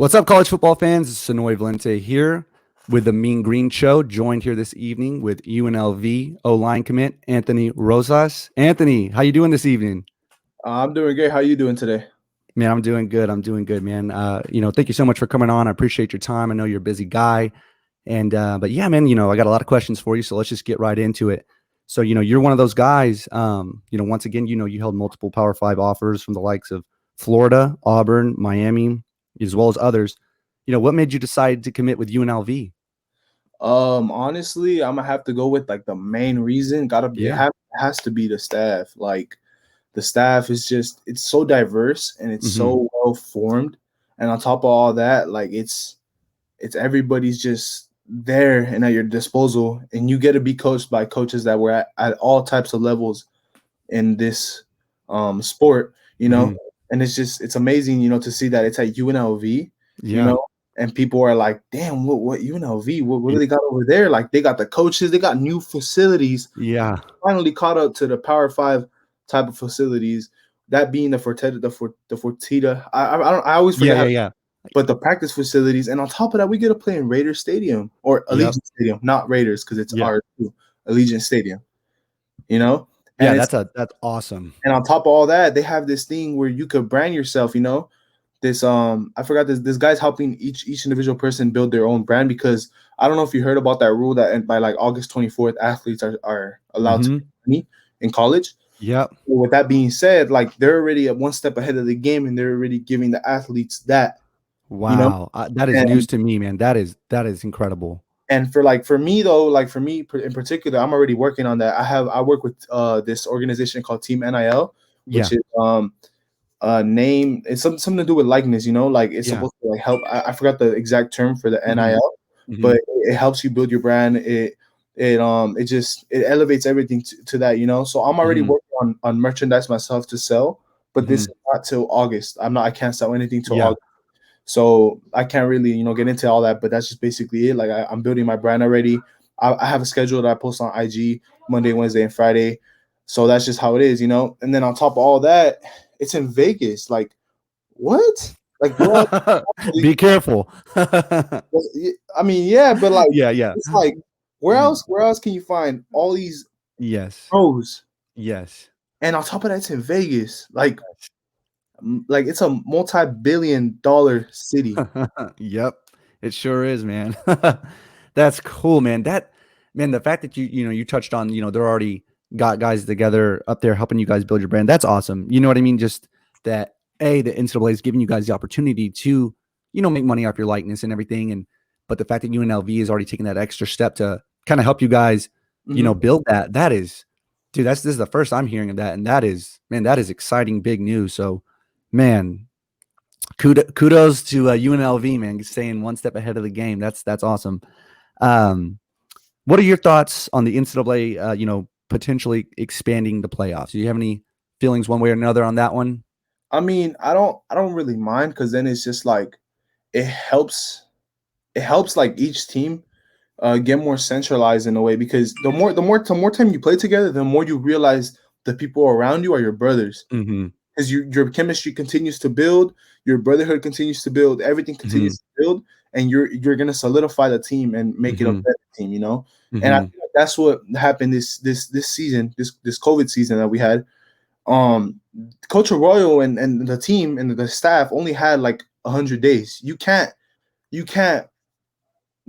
What's up, college football fans? It's Sonoy Valente here with the Mean Green Show, joined here this evening with UNLV O-line commit Anthony Rosas. Anthony, how you doing this evening? I'm doing great. How you doing today? Man, I'm doing good. Man. Thank you so much for coming on. I appreciate your time. I know you're a busy guy. But yeah, man, I got a lot of questions for you, so let's just get right into it. So, you're one of those guys, once again, you held multiple Power 5 offers from the likes of Florida, Auburn, Miami, as well as others. What made you decide to commit with UNLV? Honestly, I'm gonna have to go with like the main reason. Yeah. Has to be the staff. Like the staff is just it's so diverse and it's Mm-hmm. so well formed. And on top of all that, like it's everybody's just there and at your disposal, and you get to be coached by coaches that were at all types of levels in this sport, Mm-hmm. and it's amazing, to see that it's at UNLV, you Yeah. know, and people are like, damn, what UNLV, what do they got over there? Like they got the coaches, they got new facilities, Yeah. finally caught up to the Power 5 type of facilities, that being the Fortita. I always Yeah. forget how, Yeah. Yeah. but the practice facilities, and on top of that, we get to play in Raiders Stadium or Yep. Allegiant Stadium, not Raiders because it's Yeah. ours too, Allegiant Stadium, you know, Yeah. and it's That's awesome. and on top of all that, they have this thing where you could brand yourself, This I forgot this guy's helping each individual person build their own brand, because I don't know if you heard about that rule that by like August 24th, athletes are allowed to Mm-hmm. make money in college. Yep. Well, with that being said, like they're already at one step ahead of the game, and they're already giving the athletes that, you know. Wow. That is news And to me, man. That is incredible. for me though, like for me in particular, I'm already working on that. I work with this organization called Team NIL, Yeah. which is name, it's something to do with likeness, like it's Yeah. supposed to like help. I forgot the exact term for the Mm-hmm. NIL, Mm-hmm. but it helps you build your brand. It elevates everything to that, so I'm already Mm-hmm. working on merchandise myself to sell, but this Mm-hmm. is not till August. I can't sell anything till Yeah. August, so I can't really get into all that, but that's just basically it. Like I'm building my brand already. I have a schedule that I post on IG Monday, Wednesday, and Friday. So that's just how it is, And then on top of all that, it's in Vegas. Like, what? Like, we're Be actually, careful. I mean, yeah, but like, Yeah. Yeah. it's like, where Mhm. else? Where else can you find all these Yes. pros? Yes. And on top of that, it's in Vegas. Like it's a multi-billion-dollar city. Yep. It sure is, man. That's cool, man. The fact that you touched on, they're already got guys together up there helping you guys build your brand. That's awesome. You know what I mean? Just that the NCAA is giving you guys the opportunity to, make money off your likeness and everything. But the fact that UNLV is already taking that extra step to kind of help you guys, Mhm. build that is, dude, this is the first I'm hearing of that. And that is, man, that is exciting, big news. So, man, kudos to UNLV, man, staying one step ahead of the game. That's awesome. Um, what are your thoughts on the NCAA? Potentially expanding the playoffs. Do you have any feelings one way or another on that one? I mean, I don't really mind, because then it's just like it helps. It helps like each team get more centralized in a way, because the more time you play together, the more you realize the people around you are your brothers, Mm-hmm. because your chemistry continues to build, your brotherhood continues to build, everything Mm-hmm. continues to build, and you're gonna solidify the team and make it a Mm-hmm. better team. And I Mm-hmm. feel like that's what happened this season, this COVID season that we had. Um, Coach Arroyo and the team and the staff only had like 100 days. You can't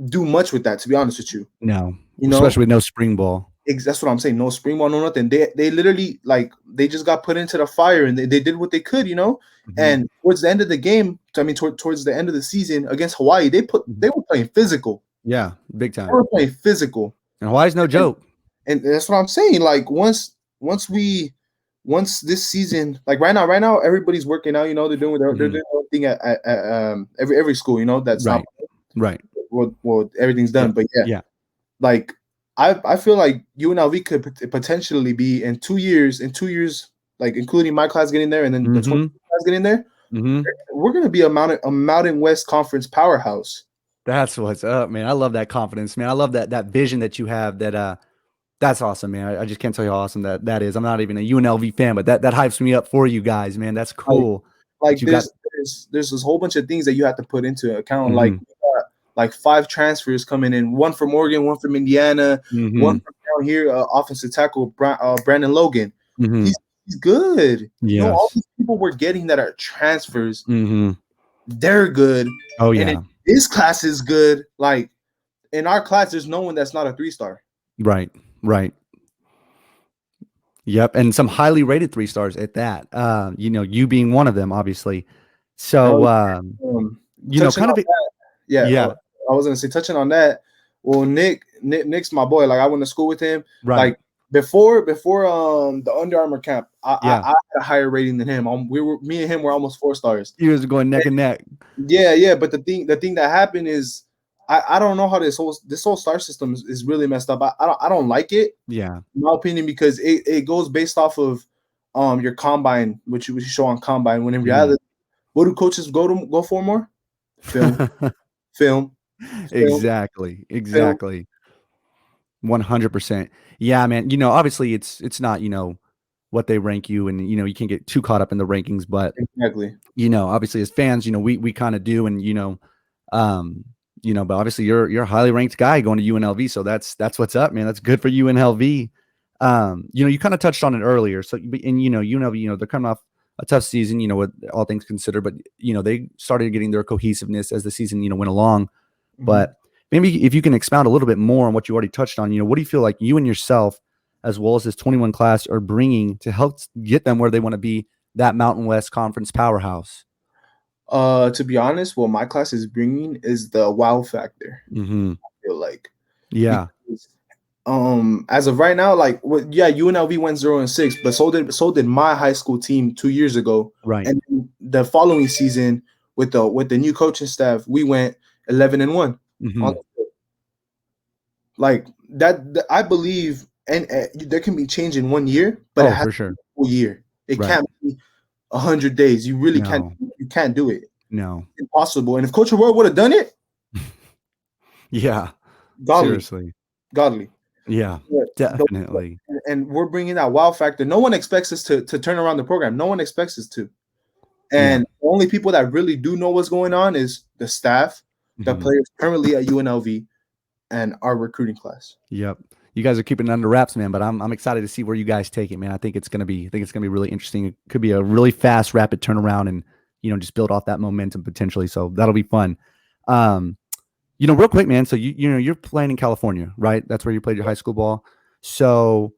do much with that, to be honest with you. No, You know, especially with no spring ball. That's what I'm saying. No spring ball, no nothing. They literally, like, they just got put into the fire, and they did what they could. Mm-hmm. And towards the end of the game, I mean, towards the end of the season against Hawaii, Mm-hmm. they were playing physical. Yeah, big They time. were playing physical, And Hawaii's no and, joke. and that's what I'm saying. Like once this season, like right now, everybody's working out. They're doing they're Mm-hmm. doing their own thing at every school. That's not Right. Right. well, everything's Yeah. done, but yeah. Yeah. Like I feel like UNLV could potentially be in 2 years, like including my class getting there and then the 20 Mm-hmm. class getting there, Mm-hmm. we're gonna be a Mountain West Conference powerhouse. That's what's up, man. I love that confidence, man. I love that vision that you have. That's awesome, man. I just can't tell you how awesome that is. I'm not even a UNLV fan, but that hypes me up for you guys, man. That's Like cool that like you got. there's this whole bunch of things that you have to put into account. Like Mhm. you got like 5 transfers coming in, one from Oregon, one from Indiana, one Mhm. from down here, offensive tackle Brandon Logan. Mhm. He's good. All Yes. these people we're getting that are transfers, Mhm. they're good. Oh And then yeah. this class is good. Like in our class, there's no one that's not a 3-star. Right. Right. Yep, and some highly rated 3 stars at that. You being one of them, obviously. So, Hell yeah. Touching kind on of that, yeah. yeah, I was gonna say touching on that. Well, Nick's my boy. Like I went to school with him. right. Like before the Under Armour camp, Yeah. I had a higher rating than him. Me and him were almost 4 stars. You guys are going neck and neck. Yeah. But the thing that happened is I don't know how this whole star system is really messed up. I don't like it, Yeah. in my opinion, because it goes based off of your combine, which you show on combine. When in Mhm. reality, what do coaches go for more? Film, film, film, Exactly. film. Exactly. 100%. Yeah, man. Obviously it's not, what they rank you, and you can't get too caught up in the rankings, but Exactly. obviously as fans, we kind of do, and um, but obviously you're a highly ranked guy going to UNLV, so that's what's up, man. That's good for UNLV. You kind of touched on it earlier. So, and UNLV, they're coming off a tough season, with all things considered, but they started getting their cohesiveness as the season, went along. Mhm. But maybe if you can expound a little bit more on what you already touched on, what do you feel like you and yourself, as well as this 21 class, are bringing to help get them where they want to be, that Mountain West Conference powerhouse? To be honest, what my class is bringing is the wow factor. Mm-hmm. I feel like Yeah. because as of right now, like yeah, UNLV went 0-6, but so did my high school team 2 years ago, Right. and then the following season with the new coaching staff, we went 11-1. Mm-hmm. Like I believe, and there can be change in 1 year, but it Oh, has for to be sure. a full year. It Right. can't be 100 days. You really can't. No. You can't do it. No. Impossible. And if Coach Aurora would have done it, Yeah. godly, Seriously. godly. Yeah. But Definitely. and we're bringing that wow factor. No one expects us to turn around the program. No one expects us to. Yeah. And the only people that really do know what's going on is the staff, the Mm-hmm. players currently at UNLV, and our recruiting class. Yep. You guys are keeping it under wraps, man, but I'm excited to see where you guys take it, man. I think it's gonna be really interesting. It could be a really fast, rapid turnaround, and just build off that momentum potentially. So that'll be fun. Um, real quick, man. So you're playing in California, right? That's where you played your high school ball. So,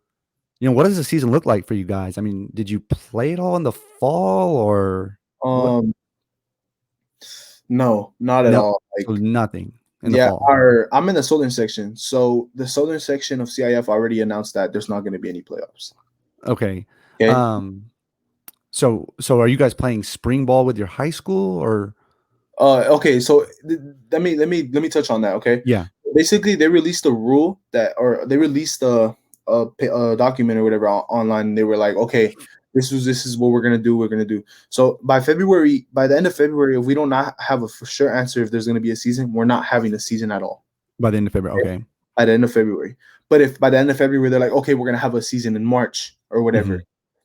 what does the season look like for you guys? I mean, did you play it all in the fall, or what? Um, no, not at No, all. so Like nothing in the yeah, fall. I'm in the southern section. So the southern section of CIF already announced that there's not going to be any playoffs. Okay. Okay. So are you guys playing spring ball with your high school, or? Okay. So let me touch on that. Okay. Yeah. Basically, they released a rule or they released a document or whatever online. And they were like, okay, this is what we're gonna do. We're gonna do. So by the end of February, if we don't not have a for sure answer if there's gonna be a season, we're not having a season at all. By the end of February, Okay? okay. At the end of February. But if by the end of February they're like, okay, we're gonna have a season in March or whatever,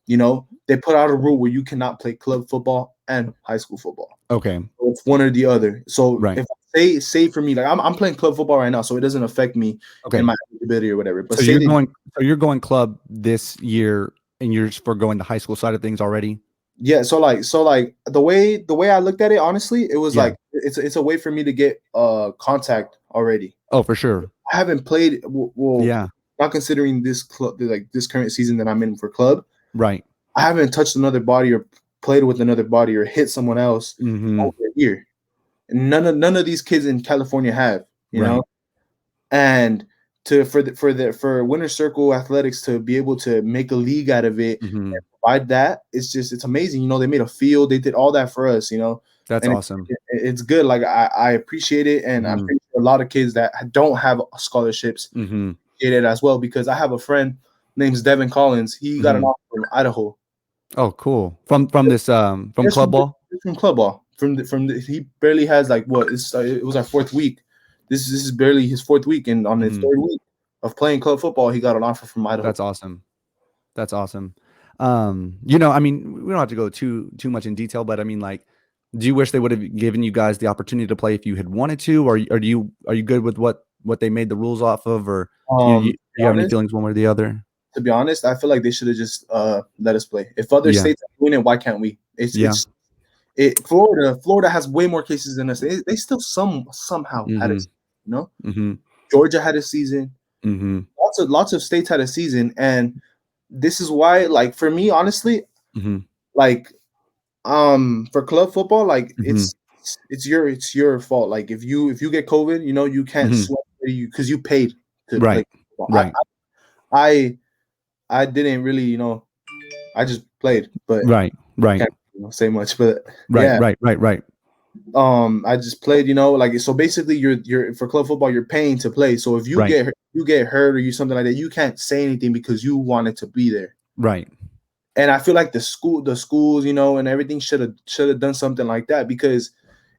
Mhm. they put out a rule where you cannot play club football and high school football. Okay. So it's one or the other. So Right. if say for me, like I'm playing club football right now, so it doesn't affect me Okay. in my ability or whatever. But So say you're going club this year, and you're just foregoing the high school side of things already? yeah, so like the way I looked at it, honestly, it was Yeah. like it's a way for me to get contact already. Oh, for sure. I haven't played well, Yeah. not considering this club, like this current season that I'm in for club. Right. I haven't touched another body or played with another body or hit someone else Mhm. over a year. And none of these kids in California have, Right. and for Winter Circle Athletics to be able to make a league out of it and Mhm. provide that, it's amazing. They made a field, they did all that for us, That's and awesome. it's good. Like I appreciate it, and I'm Mhm. pretty sure a lot of kids that don't have scholarships Mhm. get it as well, because I have a friend named Devin Collins. He got an Mhm. offer from Idaho. Oh, cool. From this from Just club ball? from club ball. He barely has like what it was our 4th week. This is barely his 4th week, and on his Mhm. 3rd week of playing club football, he got an offer from Idaho. That's awesome. That's awesome. I mean, we don't have to go too much in detail, but I mean, like, Do you wish they would have given you guys the opportunity to play if you had wanted to, or are you good with what they made the rules off of, or To be you have any honest, feelings one way or the other? I feel like they should have just let us play. If other Yeah, states are doing it, why can't we? yeah. Florida has way more cases than us. They still somehow had Mm-hmm. it, you know. Mm-hmm. Georgia had a season. Mm-hmm. Lots of states had a season, and this is why, like, for me, honestly, Mm-hmm. like, for club football, like, Mm-hmm. it's your fault. Like, if you get COVID, you can't Mm-hmm. sweat you because you paid to play Right. football. Right. I I didn't really, I just played, but Right. I Right. can't say much. But Right. yeah, Right. Right. Right. I just played, like, so basically you're for club football, you're paying to play. So if Right. you get hurt or you something like that, you can't say anything because you wanted to be there. Right. And I feel like the schools, and everything should have done something like that, because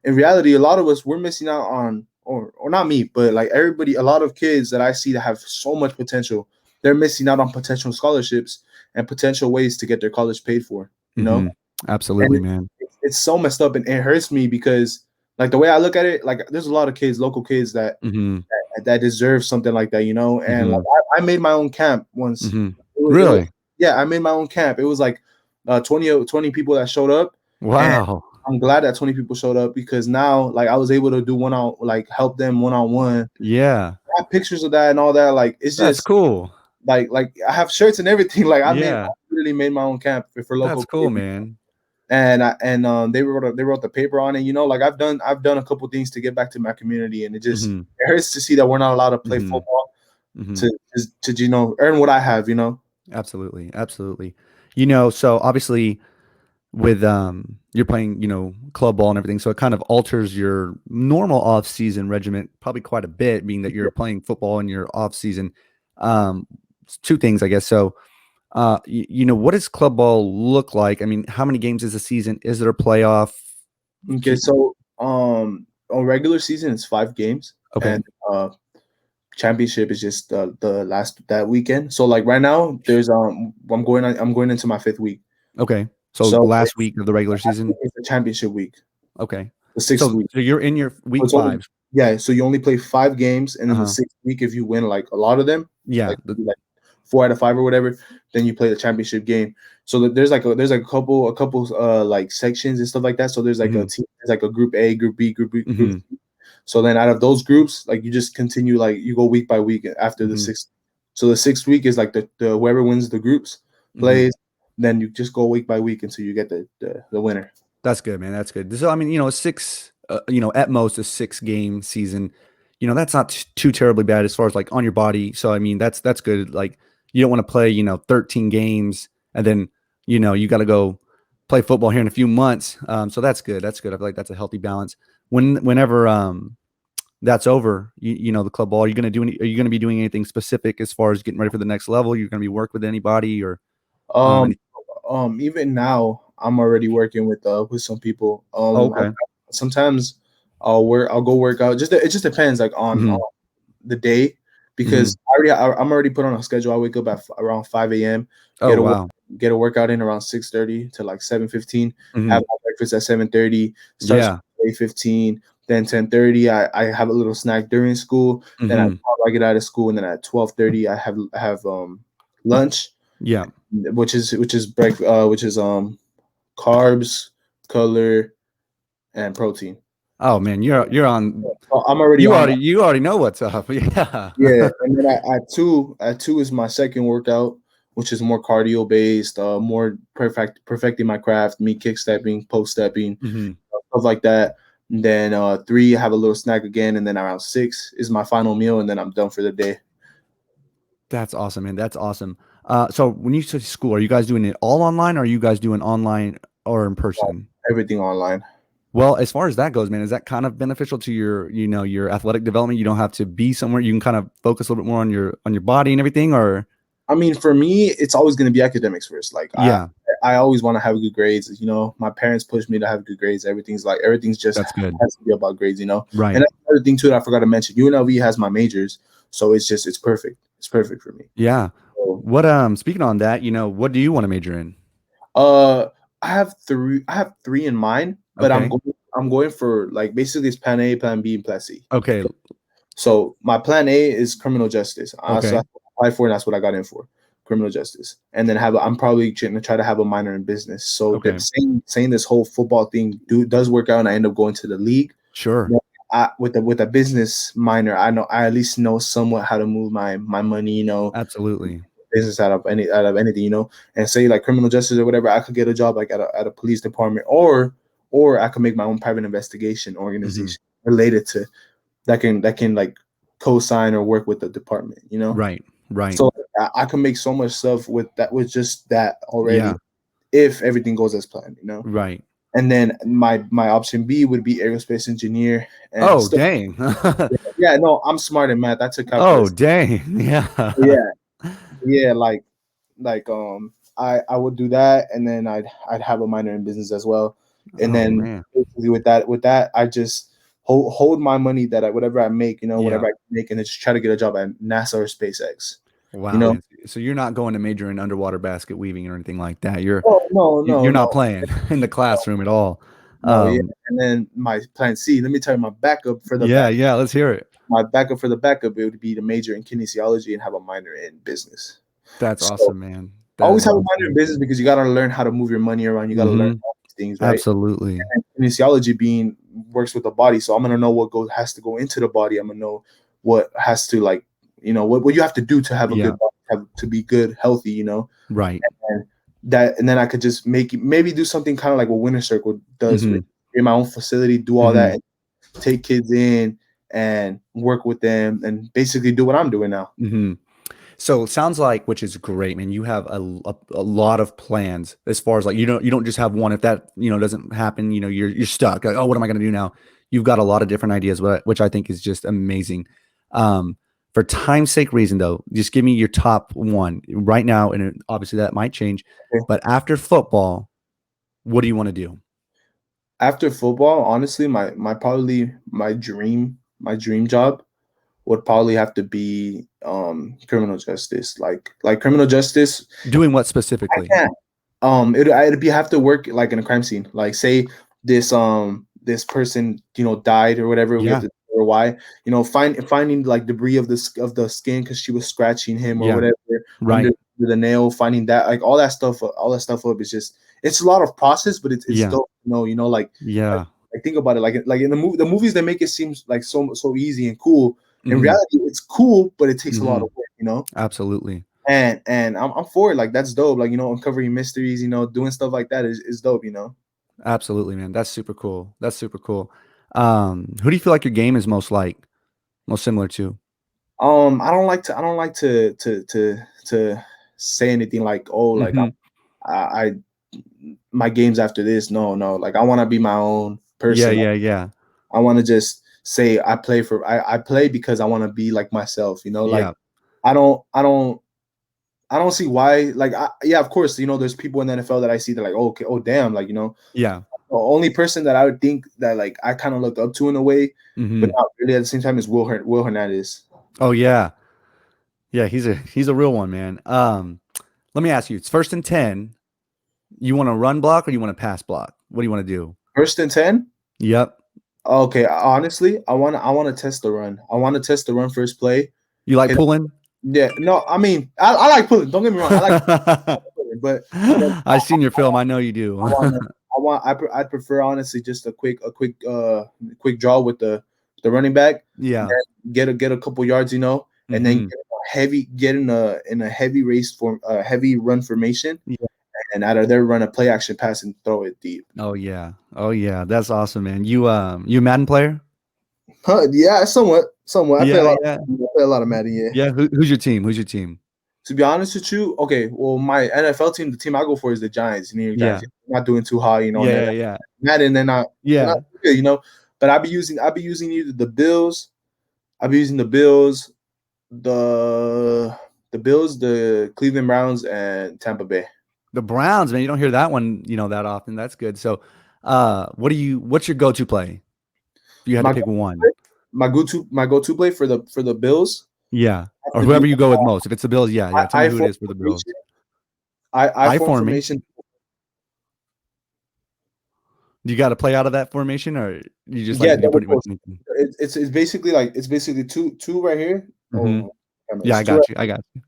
in reality, a lot of us, we're missing out on, or not me, but like everybody, a lot of kids that I see that have so much potential, they're missing out on potential scholarships and potential ways to get their college paid for, Mm-hmm. and Absolutely, man. it's so messed up, and it hurts me because, like, the way I look at it, like, there's a lot of kids, local kids, that Mm-hmm. deserve something like that, and like Mm-hmm. I made my own camp once. Mm-hmm. It was, Really? yeah, I made my own camp. It was like 20 people that showed up, and Wow. I'm glad that 20 people showed up, because now, like, I was able to do like, help them one on one. Yeah. I have pictures of that and all that. Like, it's That's just cool. like I have shirts and everything. Like, I Yeah. literally made my own camp for That's local cool, kids. man. And they wrote the paper on it. Like, I've done a couple things to get back to my community, and Mm-hmm. it hurts to see that we're not allowed to play Mm-hmm. football Mm-hmm. to earn what I have. Absolutely. Absolutely. So obviously with you're playing, club ball and everything, so it kind of alters your normal off season regiment probably quite a bit, being that you're playing football in your off season. Um, two things, I guess. So, what does club ball look like? I mean, how many games is a season? Is there a playoff? Okay, so on regular season it's 5 games, Okay. and championship is just the last that weekend. So, like, right now, there's I'm going into my 5th week. Okay. So So last week of the regular season. it's the championship week, Okay. the 6th week. So you're in your So week it's only 5. Yeah, so you only play 5 games, and then the Uh-huh. 6th week, if you win, like, a lot of them, Yeah. like, 4 out of 5 or whatever, then you play the championship game. So there's like a couple like sections and stuff like that. So there's like a Mhm. team, there's like a group A, group B, group Mhm. C. So then out of those groups, like, you just continue, like, you go week by week after the Mhm. 6th. So the 6th week is like the whoever wins the groups Mhm. plays. Then you just go week by week until you get the winner. That's good, man. That's good. So, I mean, six, at most a 6 game season. That's not too terribly bad as far as like on your body. So, I mean, that's good. Like, you don't want to play, 13 games and then, you got to go play football here in a few months. So that's good. That's good. I feel like that's a healthy balance. Whenever that's over, the club ball, are you going to be doing anything specific as far as getting ready for the next level? You're going to be work with anybody or Um, any, Even now, I'm already working with some people. oh, okay. Sometimes I'll go work out. It just depends, like, on Hmm. the day, Hmm. because I'm already put on a schedule. I wake up at around 5 a.m. Oh, Get a wow. get a workout in around 6:30 to like 7:15. Have Hmm. my breakfast at 7:30. Starts Yeah. at 8:15. Then 10:30, I have a little snack during school. Then Hmm. I get out of school, and then at 12:30 I have lunch, Yeah. which is carbs, color, and protein. Oh man, you're on. So I'm already on that. You already know what's up. Yeah. Yeah, and then at two is my second workout, which is more cardio based, more perfecting my craft, me kick stepping, post stepping, Hmm. stuff like that. And then 3, I have a little snack again, and then around 6 is my final meal, and then I'm done for the day. That's awesome, man. That's awesome. So when you say school, are you guys doing it all online, or are you guys doing online or in person? Everything online. Well, as far as that goes, man, is that kind of beneficial to your athletic development? You don't have to be somewhere. You can kind of focus a little bit more on your body and everything, or I mean, for me, it's always going to be academics first. Like, yeah, I always want to have good grades. My parents push me to have good grades. Everything's just that's good. has to be about grades. And Right. that's another thing too that I forgot to mention. UNLV has my majors, so it's perfect. It's perfect for me. Yeah. So, What speaking on that, what do you want to major in? uh, I have three in mind. but Okay. I'm going for like basically it's plan A, plan B, and plan C. Okay. So my plan A is criminal justice. So Okay. I applied for, and that's what I got in for, criminal justice. And then I'm probably going to try to have a minor in business. So Okay. that saying this whole football thing does work out, and I end up going to the league. Sure. With a business minor, I at least know somewhat how to move my money. Absolutely. Business out of anything. And say like criminal justice or whatever, I could get a job like at a police department, or I could make my own private investigation organization related to that can like co-sign or work with the department. Right. Right. So I can make so much stuff with just that already Yeah. if everything goes as planned. Right. And then my option B would be aerospace engineer and Oh, stuff. dang. Yeah, no, I'm smart in math. I took Oh, calculus. dang. Yeah. Yeah, yeah, I would do that, and then I'd have a minor in business as well. And Oh, then man. basically with that I just hold my money that whatever I make, Yeah. whatever I can make, and then just try to get a job at NASA or SpaceX. you Wow, know. man. So you're not going to major in underwater basket weaving or anything like that. You're Oh, no, you're no, not no, playing in the classroom at all. no, yeah. And then my plan C, let me tell you, my backup for the Yeah, back yeah. Let's hear it. my backup for the backup, it would be to major in kinesiology and have a minor in business. That's So awesome, man. That always is have a minor in awesome. business because you got to learn how to move your money around. You got to learn Mm-hmm. all these things, right? Absolutely. And kinesiology being works with the body, so I'm gonna know what has to go into the body. I'm gonna know what has to what you have to do to have a Yeah. good body, to be good, healthy. Right. And and then I could just maybe do something kind of like what Winter Circle does, Mm-hmm. in my own facility, do all Mm-hmm. that, and take kids in and work with them, and basically do what I'm doing now. Mm-hmm. So it sounds like, which is great, man. You have a lot of plans as far as like you don't just have one. If that doesn't happen, you're stuck. Like, oh, what am I going to do now? You've got a lot of different ideas, which I think is just amazing. For time's sake reason, though, just give me your top one right now, and obviously that might change. Okay. But after football, what do you want to do? After football, honestly, probably my dream job would probably have to be criminal justice. Like criminal justice, Doing what I specifically? can't. It'd be have to work like in a crime scene. Like say this person died or whatever. We have Yeah, to or why finding like debris of the skin because she was scratching him or yeah, whatever under right. the nail. Finding that, like all that stuff up is just, it's a lot of process, but it's Yeah, dope. Like yeah. think about it, like in the movies they make it seem like so easy and cool. In Hmm. reality, it's cool, but it takes a lot Hmm. of work. Absolutely. And I'm for it. Like that's dope. Like uncovering mysteries. Doing stuff like that is dope. Absolutely, man. That's super cool. That's super cool. Who do you feel like your game is most similar to? I don't like to say anything like, oh, like Hmm. I my games after this. No, no. Like I want to be my own Yeah, person. yeah, yeah, I want to just say I play because I want to be like myself. Like yeah, I don't see why. Like yeah, of course. There's people in the NFL that I see that like, oh, okay, oh damn, like yeah. the only person that I would think that like I kind of look up to in a way, but Hmm. not really at the same time is Will Hernandez. Oh yeah, yeah. He's a real one, man. Let me ask you. It's 1st and 10. You want to run block or you want to pass block? What do you want to do? 1st and 10. Yep. Okay, honestly, I want to test the run. I want to test the run first play. You like Hit, pulling? yeah, no, I mean, I like pulling. Don't get me wrong, I like pulling, but I've seen your film. I know you I do. want I'd prefer honestly just a quick draw with the running back, and Yeah. then get a couple yards, and then Hmm. get in a heavy race for a heavy run formation, Yeah. and out of there run a play action pass and throw it deep. Oh yeah. Oh yeah. That's awesome, man. You a Madden player? Yeah, somewhat. I play a Yeah, lot. yeah. I play a lot of Madden. Yeah. Yeah. Who's your team? Who's your team? To be honest with you, okay. Well, my NFL team, the team I go for is the Giants, New York Yeah. Giants. They're not doing too hot, and Yeah, then yeah, yeah. Madden, they're not Yeah. good. But I'll be using either the Bills. I'll be using the Bills, the the Cleveland Browns, and Tampa Bay. The Browns, man. You don't hear that one, that often. That's good. So, what's your go-to play? If you had to My pick one. my go-to play for the Bills. Yeah. I have Or to do whoever you go with most. If it's the Bills, yeah, yeah. Tell me I who it form is for the Bills. formation. I I form formation. formation. You got to play out of that formation, or you just like Yeah, to do double pretty much post. anything? It's basically like two right here. Hmm. Oh, Yeah, it's I two. Right, got you. I got you.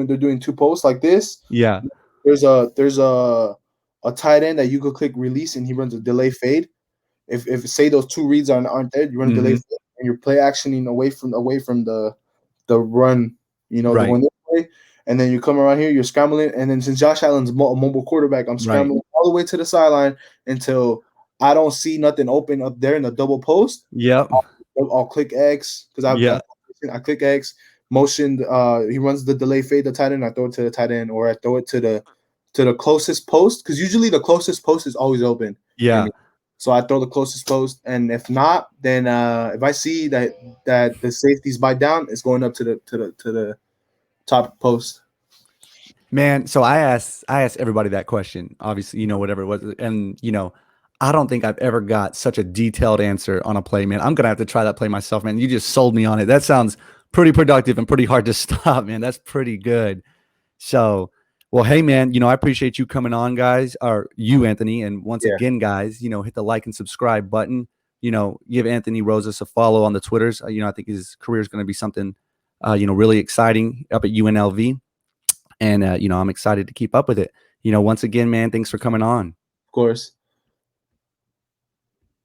they're doing two posts like this. Yeah. There's a tight end that you could click release and he runs a delay fade. If say those two reads aren't there, you run a delay Hmm. fade and you're play actioning away from the run, the Right. one this way, and then you come around here, you're scrambling, and then since Josh Allen's a mobile quarterback, I'm Right. scrambling all the way to the sideline until I don't see nothing open up there in the double post. Yep. I'll click X because Yeah. I click X, motion. He runs the delay fade the tight end. I throw it to the tight end, or I throw it to the closest post because usually the closest post is always open for Yeah. me. So I throw the closest post, and if not, then if I see that the safety's bite down, it's going up to the top post. Man, so I asked everybody that question. Obviously, whatever it was, and I don't think I've ever got such a detailed answer on a play, man. I'm gonna have to try that play myself, man. You just sold me on it. That sounds pretty productive and pretty hard to stop, man. That's pretty good. So, well, hey, man, I appreciate you coming on, guys, or you, Anthony. And once Yeah, again, guys, hit the like and subscribe button. Give Anthony Rosas a follow on the Twitters. I think his career is going to be something, really exciting up at UNLV. And, I'm excited to keep up with it. Once again, man, thanks for coming on. of course.